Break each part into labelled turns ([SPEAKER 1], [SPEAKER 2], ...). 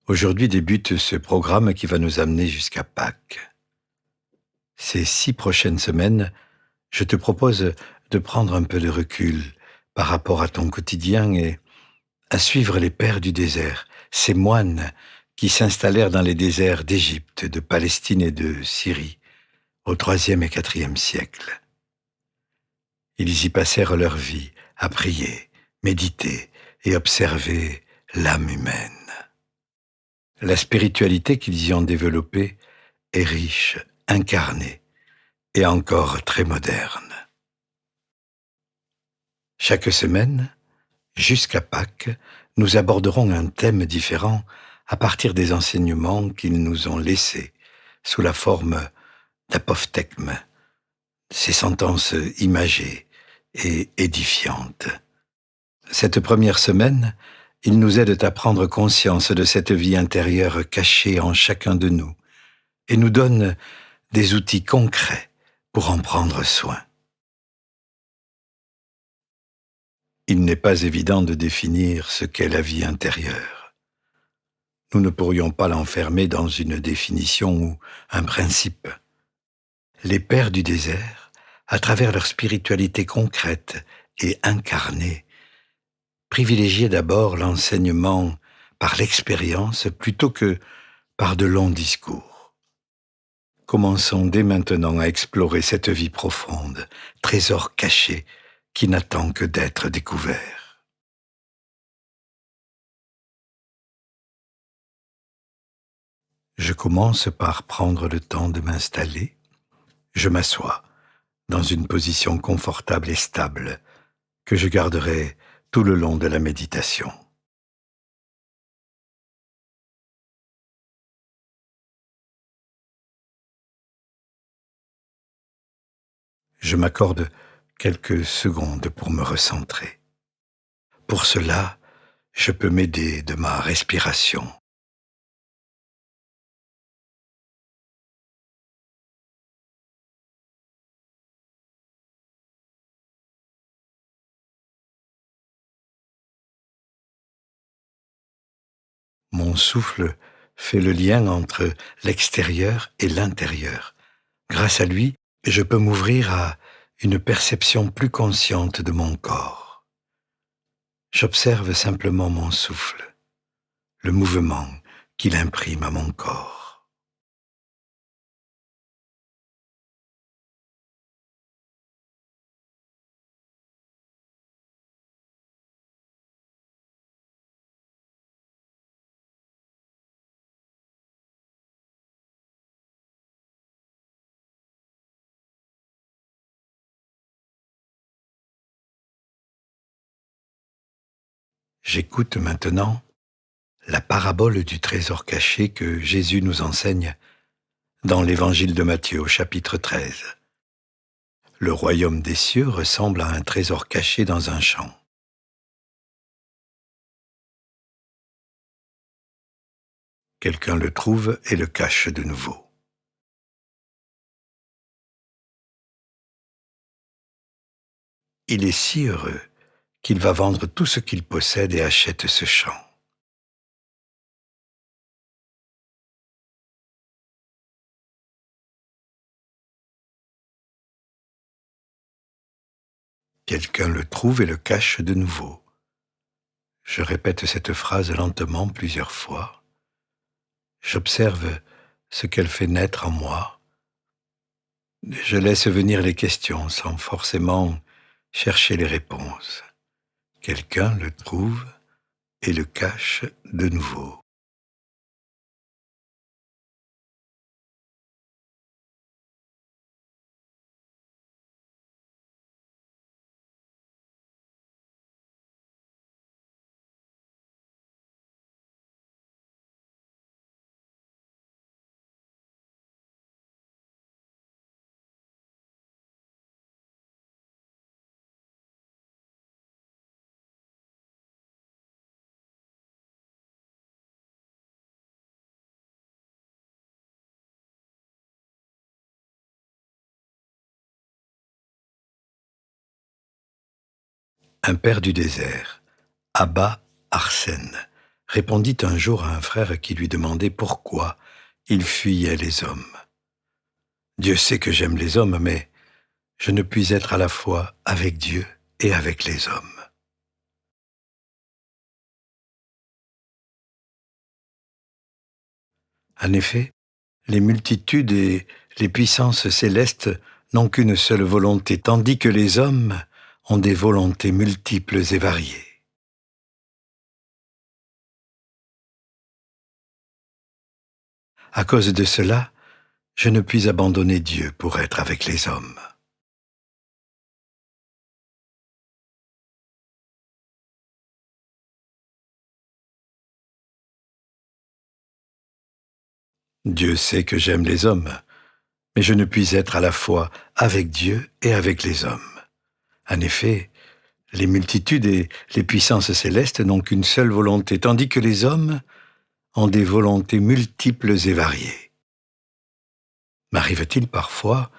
[SPEAKER 1] Aujourd'hui débute ce programme qui va nous amener jusqu'à Pâques. Ces 6 prochaines semaines, je te propose de prendre un peu de recul par rapport à ton quotidien et à suivre les pères du désert, ces moines qui s'installèrent dans les déserts d'Égypte, de Palestine et de Syrie au IIIe et IVe siècle. Ils y passèrent leur vie à prier, méditer et observer l'âme humaine. La spiritualité qu'ils y ont développée est riche, incarnée et encore très moderne. Chaque semaine, jusqu'à Pâques, nous aborderons un thème différent à partir des enseignements qu'ils nous ont laissés sous la forme d'apophthegmes, ces sentences imagées et édifiantes. Cette première semaine, ils nous aident à prendre conscience de cette vie intérieure cachée en chacun de nous et nous donnent des outils concrets pour en prendre soin. Il n'est pas évident de définir ce qu'est la vie intérieure. Nous ne pourrions pas l'enfermer dans une définition ou un principe. Les pères du désert, à travers leur spiritualité concrète et incarnée, privilégiaient d'abord l'enseignement par l'expérience plutôt que par de longs discours. Commençons dès maintenant à explorer cette vie profonde, trésor caché qui n'attend que d'être découvert. Je commence par prendre le temps de m'installer. Je m'assois dans une position confortable et stable que je garderai tout le long de la méditation. Je m'accorde quelques secondes pour me recentrer. Pour cela, je peux m'aider de ma respiration. Mon souffle fait le lien entre l'extérieur et l'intérieur. Grâce à lui, je peux m'ouvrir à une perception plus consciente de mon corps. J'observe simplement mon souffle, le mouvement qu'il imprime à mon corps. J'écoute maintenant la parabole du trésor caché que Jésus nous enseigne dans l'évangile de Matthieu au chapitre 13. Le royaume des cieux ressemble à un trésor caché dans un champ. Quelqu'un le trouve et le cache de nouveau. Il est si heureux qu'il va vendre tout ce qu'il possède et achète ce champ. Quelqu'un le trouve et le cache de nouveau. Je répète cette phrase lentement plusieurs fois. J'observe ce qu'elle fait naître en moi. Je laisse venir les questions sans forcément chercher les réponses. Quelqu'un le trouve et le cache de nouveau. Un père du désert, Abba Arsène, répondit un jour à un frère qui lui demandait pourquoi il fuyait les hommes. Dieu sait que j'aime les hommes, mais je ne puis être à la fois avec Dieu et avec les hommes. En effet, les multitudes et les puissances célestes n'ont qu'une seule volonté, tandis que les hommes ont des volontés multiples et variées. À cause de cela, je ne puis abandonner Dieu pour être avec les hommes. Dieu sait que j'aime les hommes, mais je ne puis être à la fois avec Dieu et avec les hommes. En effet, les multitudes et les puissances célestes n'ont qu'une seule volonté, tandis que les hommes ont des volontés multiples et variées. M'arrive-t-il parfois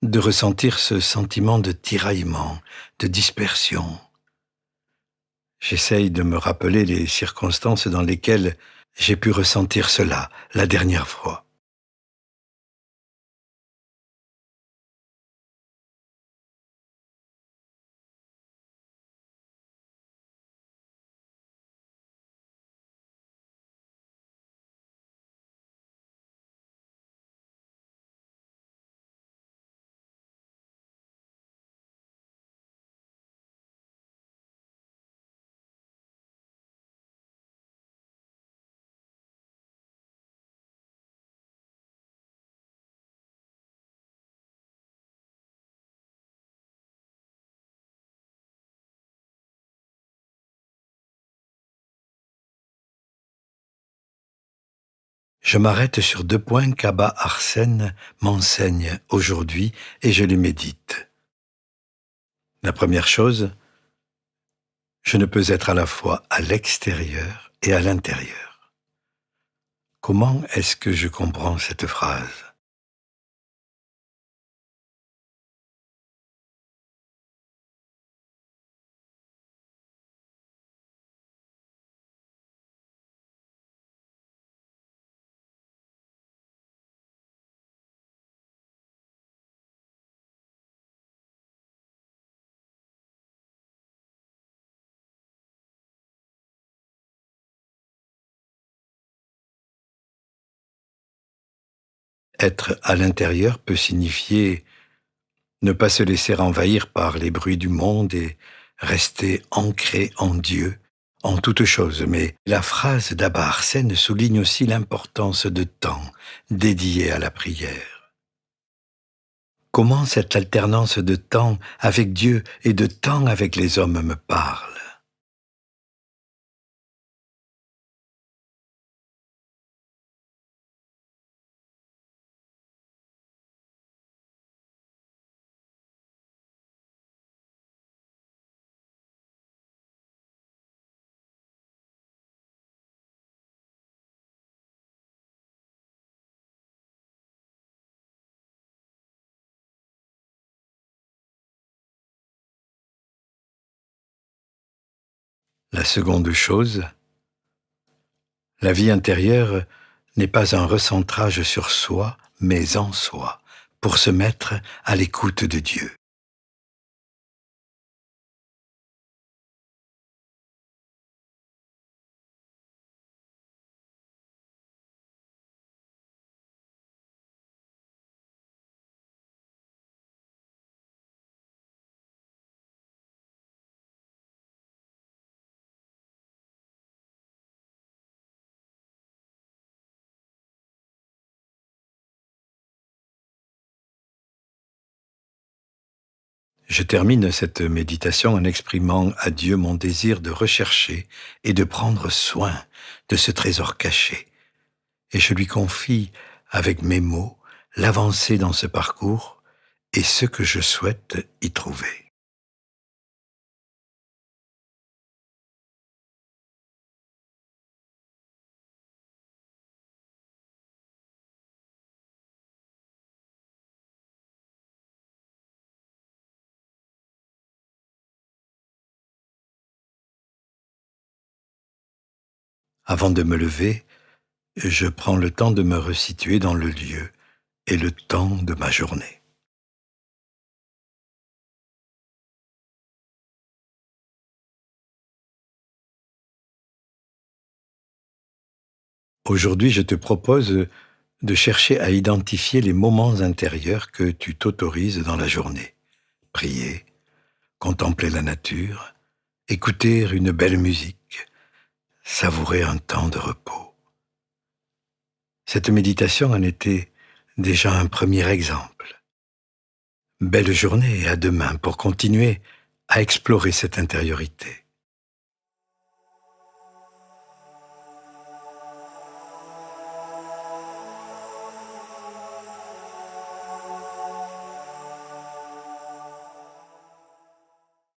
[SPEAKER 1] de ressentir ce sentiment de tiraillement, de dispersion? J'essaye de me rappeler les circonstances dans lesquelles j'ai pu ressentir cela la dernière fois. Je m'arrête sur deux points qu'Abba Arsène m'enseigne aujourd'hui et je les médite. La première chose, je ne peux être à la fois à l'extérieur et à l'intérieur. Comment est-ce que je comprends cette phrase? Être à l'intérieur peut signifier ne pas se laisser envahir par les bruits du monde et rester ancré en Dieu, en toute chose. Mais la phrase d'Abba Arsène souligne aussi l'importance de temps dédié à la prière. Comment cette alternance de temps avec Dieu et de temps avec les hommes me parle? La seconde chose, la vie intérieure n'est pas un recentrage sur soi, mais en soi, pour se mettre à l'écoute de Dieu. Je termine cette méditation en exprimant à Dieu mon désir de rechercher et de prendre soin de ce trésor caché. Et je lui confie, avec mes mots, l'avancée dans ce parcours et ce que je souhaite y trouver. Avant de me lever, je prends le temps de me resituer dans le lieu et le temps de ma journée. Aujourd'hui, je te propose de chercher à identifier les moments intérieurs que tu t'autorises dans la journée. Prier, contempler la nature, écouter une belle musique, savourer un temps de repos. Cette méditation en était déjà un premier exemple. Belle journée et à demain pour continuer à explorer cette intériorité.